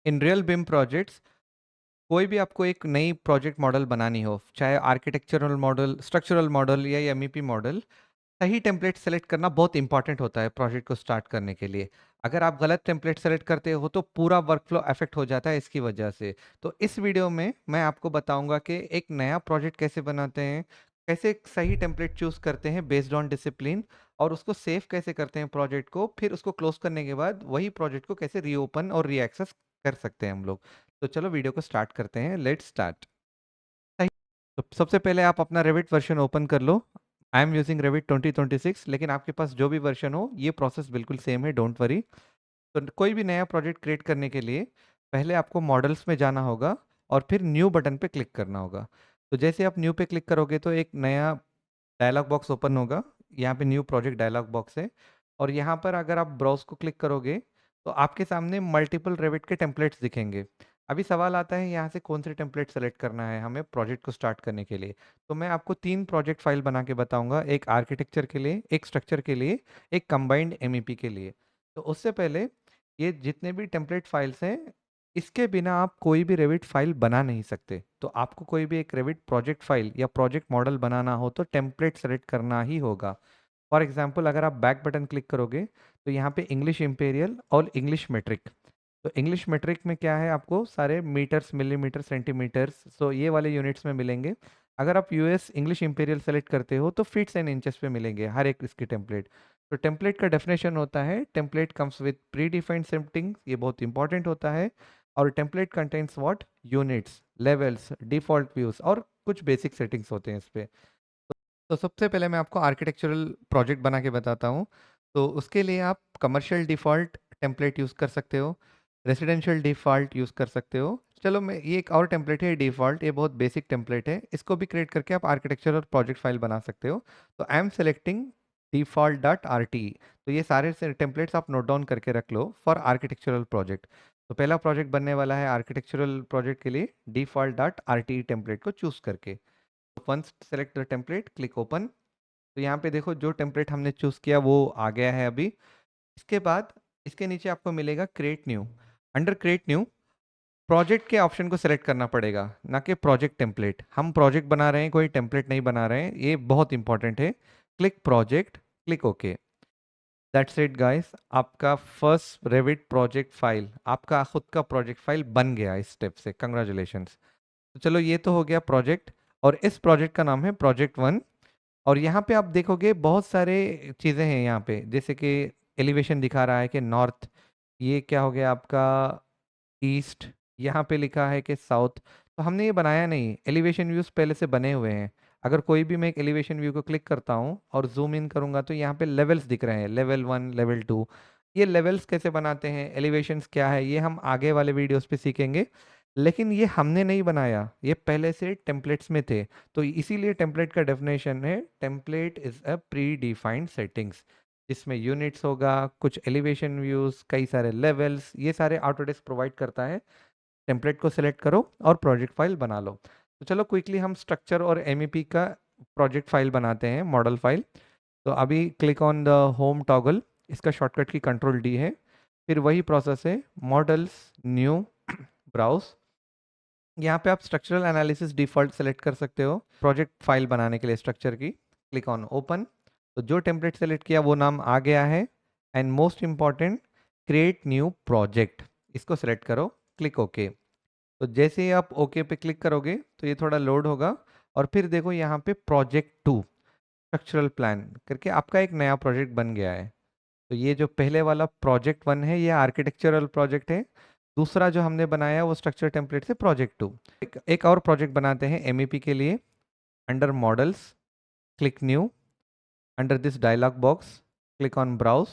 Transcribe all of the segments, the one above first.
In real beam projects कोई भी आपको एक नई प्रोजेक्ट मॉडल बनानी हो, चाहे आर्किटेक्चरल मॉडल, स्ट्रक्चरल मॉडल या एमईपी मॉडल, सही टेम्पलेट सेलेक्ट करना बहुत इंपॉर्टेंट होता है प्रोजेक्ट को स्टार्ट करने के लिए। अगर आप गलत टेम्पलेट सेलेक्ट करते हो तो पूरा वर्कफ्लो अफेक्ट हो जाता है इसकी वजह से। तो इस वीडियो में मैं आपको बताऊंगा कि एक नया प्रोजेक्ट कैसे बनाते हैं, कैसे एक सही टेम्पलेट चूज करते हैं बेस्ड ऑन डिसिप्लिन, और उसको सेव कैसे करते हैं प्रोजेक्ट को, फिर उसको क्लोज करने के बाद वही प्रोजेक्ट को कैसे रीओपन और रीएक्सेस कर सकते हैं हम लोग। तो चलो वीडियो को स्टार्ट करते हैं, लेट्स स्टार्ट। सही। तो सबसे पहले आप अपना रेविट वर्जन ओपन कर लो। आई एम यूजिंग रेविट 2026, लेकिन आपके पास जो भी वर्जन हो ये प्रोसेस बिल्कुल सेम है, डोंट वरी। तो कोई भी नया प्रोजेक्ट क्रिएट करने के लिए पहले आपको मॉडल्स में जाना होगा और फिर न्यू बटन पे क्लिक करना होगा। तो जैसे आप न्यू पे क्लिक करोगे तो एक नया डायलॉग बॉक्स ओपन होगा। यहाँ पे न्यू प्रोजेक्ट डायलॉग बॉक्स है, और यहाँ पर अगर आप ब्राउज को क्लिक करोगे तो आपके सामने मल्टीपल रेविट के टेम्पलेट्स दिखेंगे। अभी सवाल आता है यहाँ से कौन से टेम्पलेट सेलेक्ट करना है हमें प्रोजेक्ट को स्टार्ट करने के लिए। तो मैं आपको तीन प्रोजेक्ट फाइल बना के बताऊंगा, एक आर्किटेक्चर के लिए, एक स्ट्रक्चर के लिए, एक कंबाइंड एमईपी के लिए। तो उससे पहले ये जितने भी टेम्पलेट फाइल्स हैं, इसके बिना आप कोई भी रेविट फाइल बना नहीं सकते। तो आपको कोई भी एक रेविट प्रोजेक्ट फाइल या प्रोजेक्ट मॉडल बनाना हो तो टेम्पलेट सेलेक्ट करना ही होगा। फॉर एग्जांपल अगर आप बैक बटन क्लिक करोगे तो यहाँ पे इंग्लिश इंपीरियल और इंग्लिश मेट्रिक। तो इंग्लिश मेट्रिक में क्या है, आपको सारे मीटर्स, मिलीमीटर, सेंटीमीटर्स, सो ये वाले यूनिट्स में मिलेंगे। अगर आप यूएस इंग्लिश इंपीरियल सेलेक्ट करते हो तो फीट्स एंड इंचेस पे मिलेंगे हर एक इसके टेम्पलेट। तो टेम्पलेट का डेफिनेशन होता है template comes with pre defined settings, ये बहुत इंपॉर्टेंट होता है। और template contains what, units, levels, default views और कुछ बेसिक सेटिंग्स होते हैं इस पे। तो सबसे पहले मैं आपको आर्किटेक्चरल प्रोजेक्ट बना के बताता हूँ। तो उसके लिए आप कमर्शियल डिफ़ॉल्ट टेम्पलेट यूज़ कर सकते हो, रेजिडेंशियल डिफ़ॉल्ट यूज़ कर सकते हो। चलो, मैं ये एक और टेम्पलेट है डिफ़ॉल्ट, ये बहुत बेसिक टेम्पलेट है, इसको भी क्रिएट करके आप आर्किटेक्चरल प्रोजेक्ट फाइल बना सकते हो। तो I am selecting default dot R T. तो ये सारे टेम्पलेट्स आप नोट डाउन करके रख लो फॉर आर्किटेक्चरल प्रोजेक्ट। तो पहला प्रोजेक्ट बनने वाला है आर्किटेक्चरल प्रोजेक्ट के लिए default dot R T template को चूज़ करके। Once select the template, click open. तो यहाँ पे देखो जो टेम्पलेट हमने चूज किया वो आ गया है अभी। इसके बाद इसके नीचे आपको मिलेगा create new. Under create new project के ऑप्शन को सिलेक्ट करना पड़ेगा, ना कि प्रोजेक्ट टेम्पलेट। हम प्रोजेक्ट बना रहे हैं, कोई टेम्पलेट नहीं बना रहे हैं, ये बहुत इंपॉर्टेंट है। Click project, click okay. That's it guys, आपका फर्स्ट रेविट प्रोजेक्ट फाइल, आपका खुद का प्रोजेक्ट फाइल बन गया इस स्टेप से। कंग्रेचुलेशंस। तो चलो, ये तो हो गया प्रोजेक्ट, और इस प्रोजेक्ट का नाम है प्रोजेक्ट वन। और यहाँ पे आप देखोगे बहुत सारे चीज़ें हैं यहाँ पे, जैसे कि एलिवेशन दिखा रहा है कि नॉर्थ, ये क्या हो गया आपका ईस्ट, यहाँ पे लिखा है कि साउथ। तो हमने ये बनाया नहीं, एलिवेशन व्यूज पहले से बने हुए हैं। अगर कोई भी मैं एक एलिवेशन व्यू को क्लिक करता हूँ और जूम इन करूंगा तो यहाँ पे लेवल्स दिख रहे हैं, लेवल वन, लेवल टू। ये लेवल्स कैसे बनाते हैं, एलिवेशंस क्या है, ये हम आगे वाले वीडियोस पे सीखेंगे। लेकिन ये हमने नहीं बनाया, ये पहले से टेम्पलेट्स में थे। तो इसीलिए टेम्पलेट का डेफिनेशन है template is a pre defined settings, जिसमें यूनिट्स होगा, कुछ एलिवेशन व्यूज, कई सारे लेवल्स, ये सारे ऑटोडेस्क प्रोवाइड करता है। टेम्पलेट को सिलेक्ट करो और प्रोजेक्ट फाइल बना लो। तो चलो क्विकली हम स्ट्रक्चर और एमईपी का प्रोजेक्ट फाइल बनाते हैं, मॉडल फाइल। तो अभी click on the home toggle, इसका शॉर्टकट की कंट्रोल डी है। फिर वही प्रोसेस है, मॉडल्स, न्यू, ब्राउज। यहाँ पे आप स्ट्रक्चरल एनालिसिस डिफॉल्ट सेलेक्ट कर सकते हो प्रोजेक्ट फाइल बनाने के लिए स्ट्रक्चर की। Click on open. तो जो टेम्पलेट सेलेक्ट किया वो नाम आ गया है। And most important, create new project, इसको सेलेक्ट करो, क्लिक ओके। तो जैसे ही आप ओके पे क्लिक करोगे तो ये थोड़ा लोड होगा, और फिर देखो यहाँ पे प्रोजेक्ट टू स्ट्रक्चरल प्लान करके आपका एक नया प्रोजेक्ट बन गया है। तो ये जो पहले वाला प्रोजेक्ट वन है ये आर्किटेक्चरल प्रोजेक्ट है, दूसरा जो हमने बनाया वो स्ट्रक्चर टेम्पलेट से प्रोजेक्ट टू। एक और प्रोजेक्ट बनाते हैं एमईपी के लिए। Under models, click new. Under this dialog box, click on browse.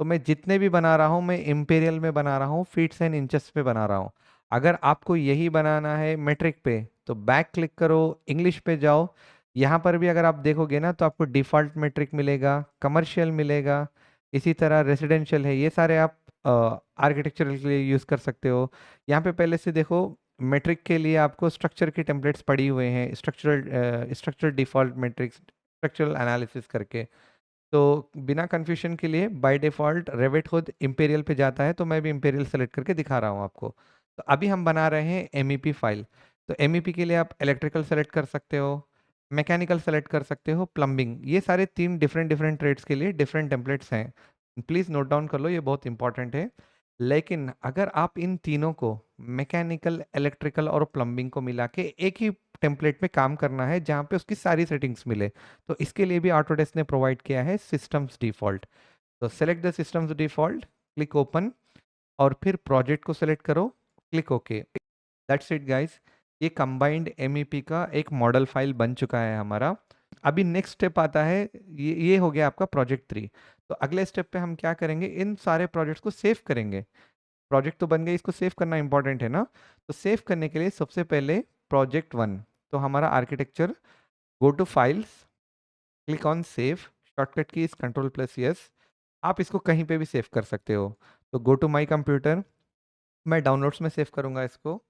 तो मैं जितने भी बना रहा हूँ मैं इंपीरियल में बना रहा हूँ, फीट्स एंड इंचेस पे बना रहा हूँ। अगर आपको यही बनाना है मेट्रिक पे तो बैक क्लिक करो, इंग्लिश पे जाओ। यहाँ पर भी अगर आप देखोगे ना तो आपको डिफॉल्ट मेट्रिक मिलेगा, कमर्शियल मिलेगा, इसी तरह रेसिडेंशियल है, ये सारे आप आर्किटेक्चरल के लिए यूज़ कर सकते हो। यहाँ पे पहले से देखो, मेट्रिक के लिए आपको स्ट्रक्चर की टेम्पलेट्स पड़ी हुए हैं, structural default matrix, structural analysis करके। तो बिना कंफ्यूजन के लिए बाय डिफ़ॉल्ट रेविट खुद इंपीरियल पे जाता है, तो मैं भी इंपीरियल सेलेक्ट करके दिखा रहा हूँ आपको। तो अभी हम बना रहे हैं एमईपी फाइल। तो एमईपी के लिए आप इलेक्ट्रिकल सेलेक्ट कर सकते हो, मैकेनिकल सेलेक्ट कर सकते हो, प्लम्बिंग, ये सारे 3 डिफरेंट डिफरेंट ट्रेड्स के लिए डिफरेंट टेम्पलेट्स हैं। प्लीज़ नोट डाउन कर लो, ये बहुत इंपॉर्टेंट है। लेकिन अगर आप इन तीनों को, मैकेनिकल, इलेक्ट्रिकल और प्लम्बिंग को मिला के एक ही टेम्पलेट में काम करना है जहाँ पे उसकी सारी सेटिंग्स मिले, तो इसके लिए भी ऑटोडेस्क ने प्रोवाइड किया है सिस्टम्स डिफ़ॉल्ट। तो select the systems default, click open, और फिर प्रोजेक्ट को सेलेक्ट करो, click okay. That's it guys, ये कंबाइंड एमईपी का एक मॉडल फाइल बन चुका है हमारा। अभी नेक्स्ट स्टेप आता है, ये हो गया आपका प्रोजेक्ट 3। तो अगले स्टेप पे हम क्या करेंगे, इन सारे प्रोजेक्ट्स को सेव करेंगे। प्रोजेक्ट तो बन गए, इसको सेव करना इंपॉर्टेंट है ना। तो सेव करने के लिए सबसे पहले प्रोजेक्ट 1, तो हमारा architecture, go to files, click on save, shortcut key is control plus S. आप इसको कहीं पे भी सेव कर सकते हो। तो गो टू माई कंप्यूटर, मैं डाउनलोड्स में सेव करूंगा इसको।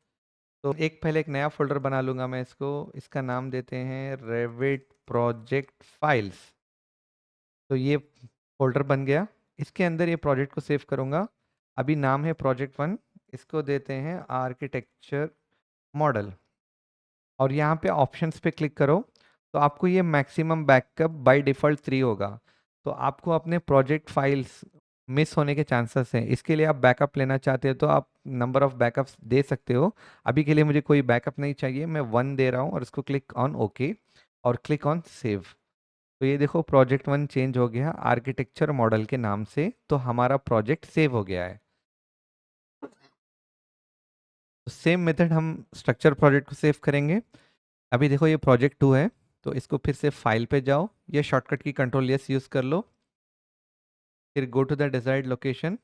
तो एक पहले एक नया फोल्डर बना लूंगा मैं इसको, इसका नाम देते हैं रेविट प्रोजेक्ट फाइल्स। तो ये फोल्डर बन गया, इसके अंदर ये प्रोजेक्ट को सेव करूंगा। अभी नाम है प्रोजेक्ट 1, इसको देते हैं आर्किटेक्चर मॉडल, और यहाँ पे ऑप्शंस पे क्लिक करो। तो आपको ये मैक्सिमम बैकअप बाय डिफ़ॉल्ट 3 होगा। तो आपको अपने प्रोजेक्ट फाइल्स मिस होने के चांसेस हैं, इसके लिए आप बैकअप लेना चाहते हो तो आप नंबर ऑफ बैकअप्स दे सकते हो। अभी के लिए मुझे कोई बैकअप नहीं चाहिए, मैं 1 दे रहा हूँ, और इसको क्लिक ऑन ओके और क्लिक ऑन सेव। तो ये देखो प्रोजेक्ट 1 चेंज हो गया आर्किटेक्चर मॉडल के नाम से, तो हमारा प्रोजेक्ट सेव हो गया है। तो सेम मेथड हम स्ट्रक्चर प्रोजेक्ट को सेव करेंगे। अभी देखो ये प्रोजेक्ट 2 है, तो इसको फिर से फाइल पे जाओ, ये शॉर्टकट की कंट्रोल यस यूज़ कर लो, फिर go to the desired location.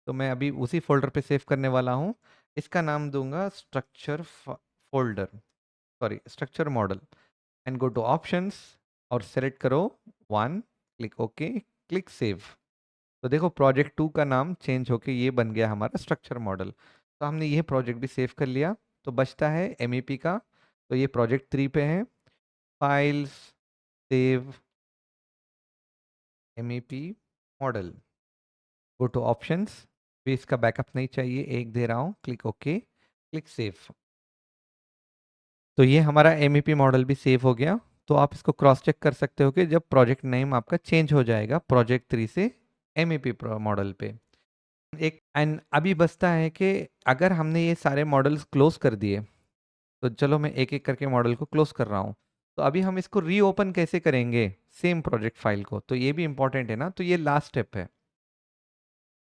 तो मैं अभी उसी फोल्डर पे सेव करने वाला हूँ, इसका नाम दूंगा structure folder, sorry structure model, and go two options और सेलेक्ट करो 1, क्लिक ओके, क्लिक सेव। तो देखो प्रोजेक्ट 2 का नाम चेंज होके ये बन गया हमारा स्ट्रक्चर मॉडल। तो हमने ये प्रोजेक्ट भी सेव कर लिया। तो बचता है एमईपी का, तो ये प्रोजेक्ट 3 पे है, files, save, MEP model, go two options, भी इसका बैकअप नहीं चाहिए, एक दे रहा हूँ, क्लिक ओके, क्लिक सेव। तो ये हमारा एमईपी मॉडल भी सेव हो गया। तो आप इसको क्रॉस चेक कर सकते हो कि जब प्रोजेक्ट नेम आपका चेंज हो जाएगा प्रोजेक्ट 3 से एमईपी मॉडल पे। एक एंड अभी बचता है कि अगर हमने ये सारे मॉडल्स क्लोज कर दिए, तो चलो मैं एक एक करके मॉडल को क्लोज कर रहा हूँ। तो अभी हम इसको रीओपन कैसे करेंगे सेम प्रोजेक्ट फाइल को, तो ये भी इंपॉर्टेंट है ना, तो ये लास्ट स्टेप है।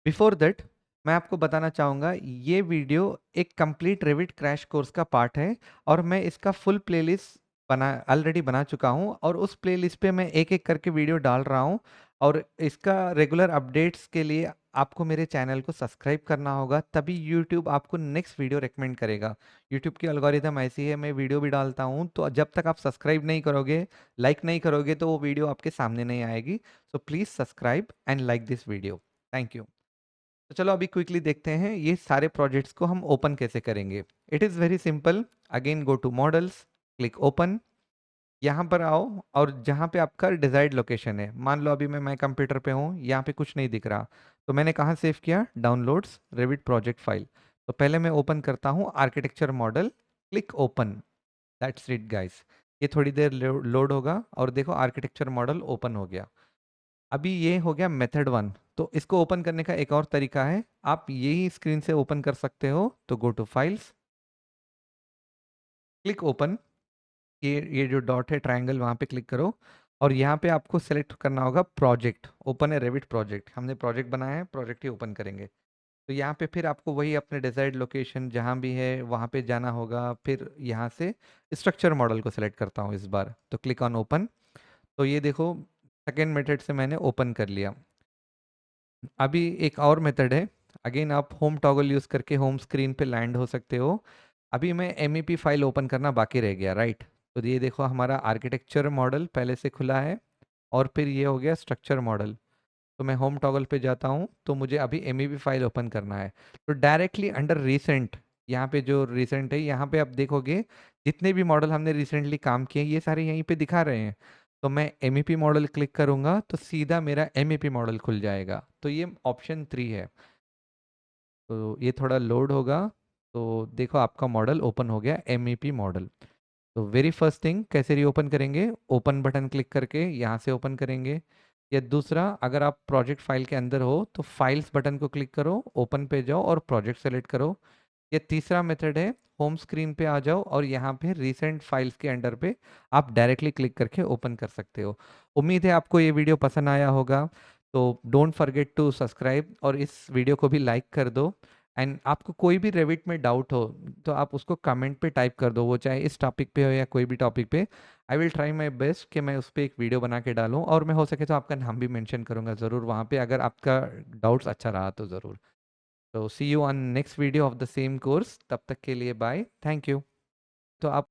बिफोर दैट मैं आपको बताना चाहूँगा, ये वीडियो एक कंप्लीट रेविट क्रैश कोर्स का पार्ट है, और मैं इसका फुल प्लेलिस्ट ऑलरेडी बना चुका हूँ, और उस प्लेलिस्ट पे मैं एक एक करके वीडियो डाल रहा हूँ। और इसका रेगुलर अपडेट्स के लिए आपको मेरे चैनल को सब्सक्राइब करना होगा, तभी यूट्यूब आपको नेक्स्ट वीडियो रेकमेंड करेगा। यूट्यूब की एल्गोरिदम ऐसी है, मैं वीडियो भी डालता हूँ, तो जब तक आप सब्सक्राइब नहीं करोगे, लाइक नहीं करोगे, तो वो वीडियो आपके सामने नहीं आएगी। So please subscribe and like this video. Thank you. तो चलो अभी क्विकली देखते हैं ये सारे प्रोजेक्ट्स को हम ओपन कैसे करेंगे। It is very simple, again go to models, click open, यहाँ पर आओ, और जहाँ पे आपका डिजायर्ड लोकेशन है, मान लो अभी मैं कंप्यूटर पे हूँ, यहाँ पे कुछ नहीं दिख रहा, तो मैंने कहाँ सेव किया, डाउनलोड्स रेविट प्रोजेक्ट फाइल। तो पहले मैं ओपन करता हूँ architecture model, click open. That's it guys, ये थोड़ी देर लोड होगा, और देखो आर्किटेक्चर मॉडल ओपन हो गया। अभी ये हो गया मेथड 1। तो इसको ओपन करने का एक और तरीका है, आप यही स्क्रीन से ओपन कर सकते हो। तो go to files, click open, ये जो डॉट है ट्रायंगल, वहाँ पे क्लिक करो, और यहाँ पे आपको सेलेक्ट करना होगा प्रोजेक्ट, ओपन है रेविट प्रोजेक्ट, हमने प्रोजेक्ट बनाया है, प्रोजेक्ट ही ओपन करेंगे। तो यहाँ पे फिर आपको वही अपने डिजायर्ड लोकेशन जहाँ भी है वहाँ पे जाना होगा, फिर यहाँ से स्ट्रक्चर मॉडल को सिलेक्ट करता हूँ इस बार, तो क्लिक ऑन ओपन। तो ये देखो सेकेंड मेथड से मैंने ओपन कर लिया। अभी एक और मेथड है, अगेन आप होम टॉगल यूज़ करके होम स्क्रीन पे लैंड हो सकते हो। अभी मैं एमईपी फाइल ओपन करना बाकी रह गया, राइट। तो ये देखो हमारा आर्किटेक्चर मॉडल पहले से खुला है, और फिर ये हो गया स्ट्रक्चर मॉडल। तो मैं होम टॉगल पे जाता हूँ, तो मुझे अभी एमईपी फाइल ओपन करना है। तो डायरेक्टली अंडर रिसेंट, यहाँ पे जो रिसेंट है, यहाँ पे आप देखोगे जितने भी मॉडल हमने रिसेंटली काम किए ये सारे यहीं पे दिखा रहे हैं। तो मैं एमईपी मॉडल क्लिक करूंगा तो सीधा मेरा एमईपी मॉडल खुल जाएगा। तो ये ऑप्शन 3 है। तो ये थोड़ा लोड होगा, तो देखो आपका मॉडल ओपन हो गया, MEP मॉडल। तो वेरी फर्स्ट थिंग कैसे रीओपन करेंगे, ओपन बटन क्लिक करके यहाँ से ओपन करेंगे। या दूसरा, अगर आप प्रोजेक्ट फाइल के अंदर हो तो फाइल्स बटन को क्लिक करो, ओपन पे जाओ और प्रोजेक्ट सेलेक्ट करो। ये तीसरा मेथड है, होम स्क्रीन पे आ जाओ और यहाँ पे रिसेंट फाइल्स के अंडर पे आप डायरेक्टली क्लिक करके ओपन कर सकते हो। उम्मीद है आपको ये वीडियो पसंद आया होगा। तो डोंट फॉरगेट टू सब्सक्राइब और इस वीडियो को भी लाइक कर दो। एंड आपको कोई भी रेविट में डाउट हो तो आप उसको कमेंट पे टाइप कर दो, वो चाहे इस टॉपिक पे हो या कोई भी टॉपिक पे। I will try my best कि मैं उस पर एक वीडियो बना के डालूँ, और मैं हो सके तो आपका नाम भी मेंशन करूँगा ज़रूर वहाँ पे, अगर आपका डाउट्स अच्छा रहा तो ज़रूर। तो see you on next video of the same course, तब तक के लिए बाय, थैंक यू। तो आप